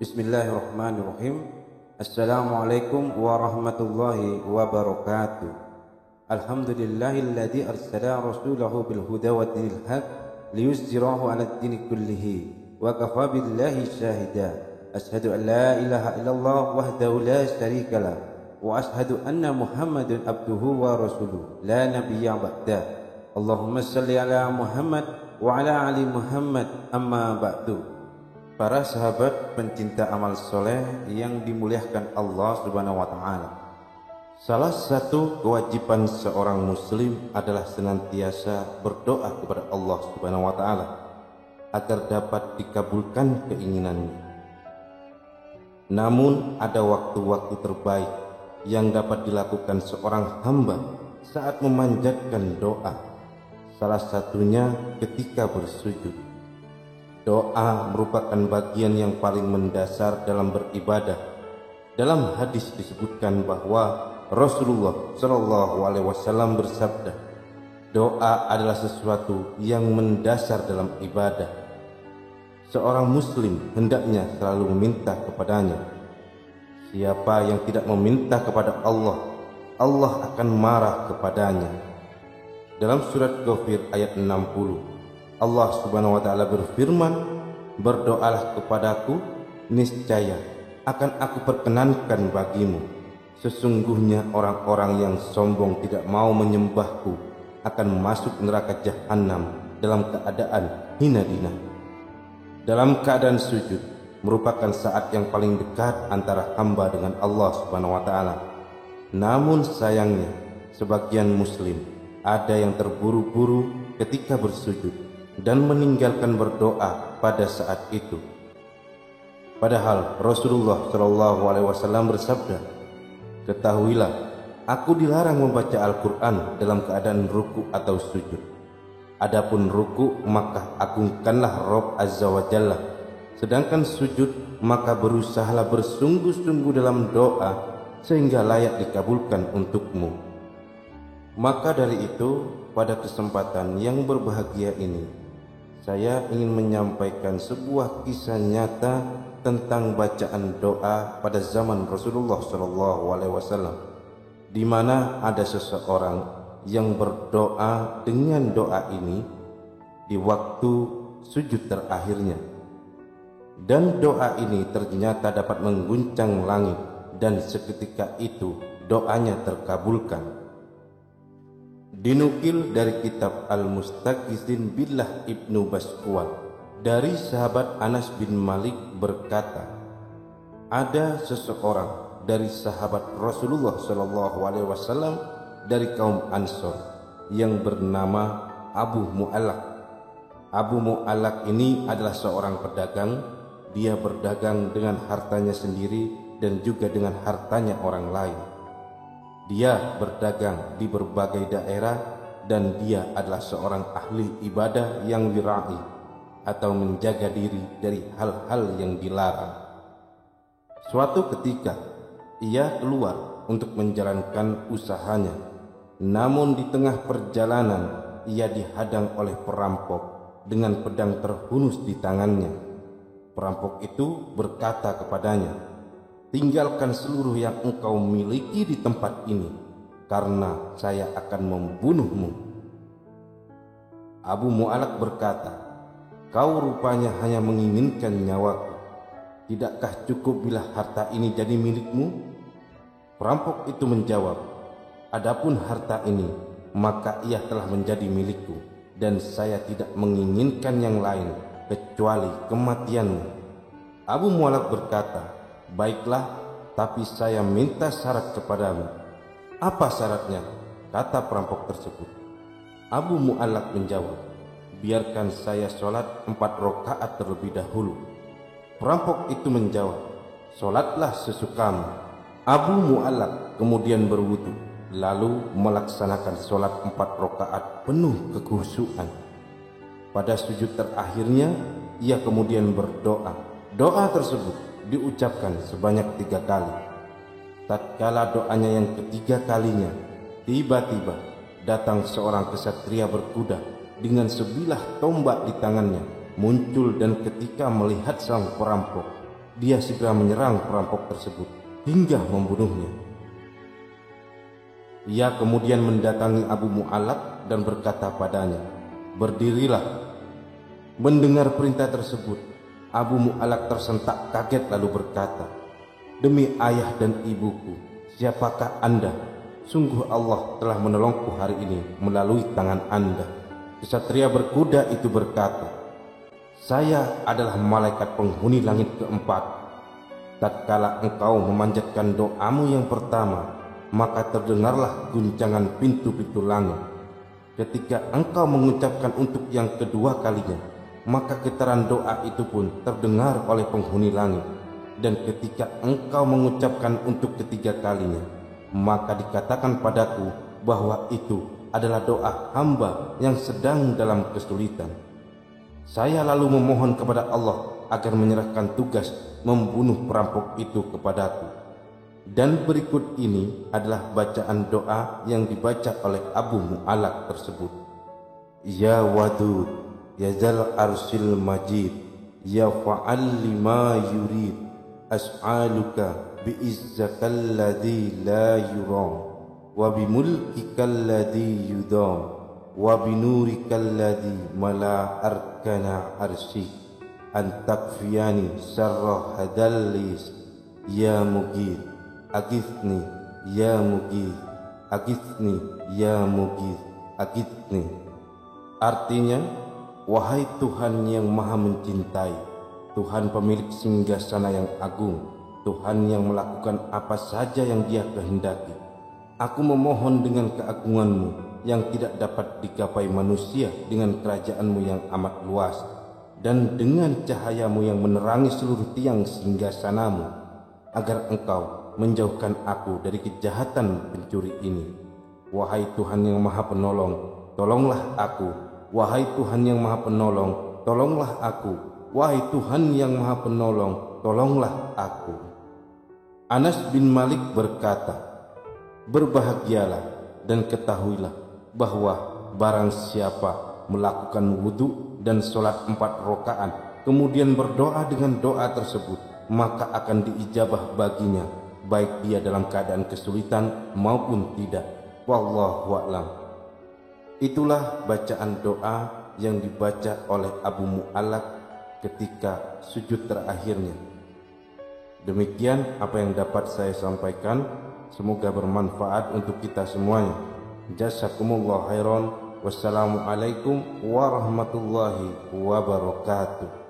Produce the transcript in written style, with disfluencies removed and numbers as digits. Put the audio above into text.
Bismillahirrahmanirrahim. Assalamualaikum warahmatullahi wabarakatuh. Alhamdulillahilladzi arsala rasulahu bil huda wa dinil haq liyuzhirahu 'alad dini kullihi wa kafa billahi syahida. Asyhadu an la ilaha illallah wahdahu la syarikalah wa asyhadu anna Muhammadan abduhu wa rasuluh la nabiyya ba'da. Allahumma shalli ala Muhammad wa ala ali Muhammad, amma ba'du. Para sahabat pencinta amal soleh yang dimuliakan Allah Subhanahu wa Ta'ala, salah satu kewajiban seorang Muslim adalah senantiasa berdoa kepada Allah Subhanahu wa Ta'ala agar dapat dikabulkan keinginannya. Namun, ada waktu-waktu terbaik yang dapat dilakukan seorang hamba saat memanjatkan doa. Salah satunya ketika bersujud. Doa merupakan bagian yang paling mendasar dalam beribadah. Dalam hadis disebutkan bahwa Rasulullah Shallallahu Alaihi Wasallam bersabda, doa adalah sesuatu yang mendasar dalam ibadah. Seorang Muslim hendaknya selalu meminta kepadanya. Siapa yang tidak meminta kepada Allah, Allah akan marah kepadanya. Dalam surat Ghafir ayat 60, Allah Subhanahu wa Ta'ala berfirman, berdoalah kepadaku, niscaya akan aku perkenankan bagimu. Sesungguhnya orang-orang yang sombong tidak mau menyembahku akan masuk neraka jahanam dalam keadaan hina dina. Dalam keadaan sujud merupakan saat yang paling dekat antara hamba dengan Allah Subhanahu wa Ta'ala. Namun sayangnya, sebagian Muslim ada yang terburu-buru ketika bersujud dan meninggalkan berdoa pada saat itu. Padahal Rasulullah Shallallahu Alaihi Wasallam bersabda, ketahuilah, aku dilarang membaca Al-Quran dalam keadaan ruku atau sujud. Adapun ruku maka agungkanlah Rabb Azza wa Jalla, sedangkan sujud maka berusahalah bersungguh-sungguh dalam doa sehingga layak dikabulkan untukmu. Maka dari itu, pada kesempatan yang berbahagia ini, saya ingin menyampaikan sebuah kisah nyata tentang bacaan doa pada zaman Rasulullah Shallallahu Alaihi Wasallam, di mana ada seseorang yang berdoa dengan doa ini di waktu sujud terakhirnya, dan doa ini ternyata dapat mengguncang langit, dan seketika itu doanya terkabulkan. Dinukil dari kitab Al-Mustaqizin Billah Ibnu Baskwal dari sahabat Anas bin Malik berkata, ada seseorang dari sahabat Rasulullah Shallallahu Alaihi Wasallam dari kaum Ansor yang bernama Abu Mu'allaq. Abu Mu'allaq ini adalah seorang pedagang. Dia berdagang dengan hartanya sendiri dan juga dengan hartanya orang lain. Dia berdagang di berbagai daerah dan dia adalah seorang ahli ibadah yang wira'i atau menjaga diri dari hal-hal yang dilarang. Suatu ketika ia keluar untuk menjalankan usahanya, namun di tengah perjalanan ia dihadang oleh perampok dengan pedang terhunus di tangannya. Perampok itu berkata kepadanya, tinggalkan seluruh yang engkau miliki di tempat ini, karena saya akan membunuhmu. Abu Mu'allaq berkata, kau rupanya hanya menginginkan nyawaku. Tidakkah cukup bila harta ini jadi milikmu? Perampok itu menjawab, adapun harta ini, maka ia telah menjadi milikku, dan saya tidak menginginkan yang lain kecuali kematianmu. Abu Mu'allaq berkata, baiklah, tapi saya minta syarat kepadamu. Apa syaratnya? Kata perampok tersebut. Abu Mu'allaq menjawab, biarkan saya sholat 4 rakaat terlebih dahulu. Perampok itu menjawab, sholatlah sesukamu. Abu Mu'allaq kemudian berwudu, lalu melaksanakan sholat 4 rakaat penuh kekhusyuan. Pada sujud terakhirnya, ia kemudian berdoa. Doa tersebut diucapkan sebanyak 3 kali. Tatkala doanya yang ketiga kalinya, tiba-tiba datang seorang kesatria berkuda dengan sebilah tombak di tangannya muncul, dan ketika melihat sang perampok, dia segera menyerang perampok tersebut hingga membunuhnya. Ia kemudian mendatangi Abu Mu'allaq dan berkata padanya, "Berdirilah." Mendengar perintah tersebut, Abu Mu'allaq tersentak kaget lalu berkata, "Demi ayah dan ibuku, siapakah Anda? Sungguh Allah telah menolongku hari ini melalui tangan Anda." Kesatria berkuda itu berkata, "Saya adalah malaikat penghuni langit keempat. Tatkala engkau memanjatkan doamu yang pertama, maka terdengarlah guncangan pintu-pintu langit. Ketika engkau mengucapkan untuk yang kedua kalinya, maka getaran doa itu pun terdengar oleh penghuni langit. Dan ketika engkau mengucapkan untuk ketiga kalinya, maka dikatakan padaku bahwa itu adalah doa hamba yang sedang dalam kesulitan. Saya lalu memohon kepada Allah agar menyerahkan tugas membunuh perampok itu kepadaku." Dan berikut ini adalah bacaan doa yang dibaca oleh Abu Mu'allaq tersebut. "Ya Wadud, ya Zal Arsyil Majid, ya Fa'al lima yurid, as'aluka bi'izzakal ladzi la yuram, wa bimulkikal ladzi yudam, wa binurikal ladzi mala arkana arsyik, an takfiyani syarra hadallis, ya Mugith, agithni ya Mugith, agithni ya Mugith, agithni." Artinya, wahai Tuhan yang maha mencintai, Tuhan pemilik singgasana yang agung, Tuhan yang melakukan apa saja yang Dia kehendaki, aku memohon dengan keagungan-Mu yang tidak dapat digapai manusia, dengan kerajaan-Mu yang amat luas, dan dengan cahaya-Mu yang menerangi seluruh tiang singgasana-Mu, agar Engkau menjauhkan aku dari kejahatan pencuri ini. Wahai Tuhan yang maha penolong, tolonglah aku. Wahai Tuhan yang maha penolong, tolonglah aku. Wahai Tuhan yang maha penolong, tolonglah aku. Anas bin Malik berkata, "Berbahagialah dan ketahuilah bahwa barang siapa melakukan wudhu dan sholat 4 rakaat, kemudian berdoa dengan doa tersebut, maka akan diijabah baginya, baik dia dalam keadaan kesulitan maupun tidak. Wallahu a'lam." Itulah bacaan doa yang dibaca oleh Abu Mu'allaq ketika sujud terakhirnya. Demikian apa yang dapat saya sampaikan. Semoga bermanfaat untuk kita semuanya. Jazakumullah khairan. Wassalamualaikum warahmatullahi wabarakatuh.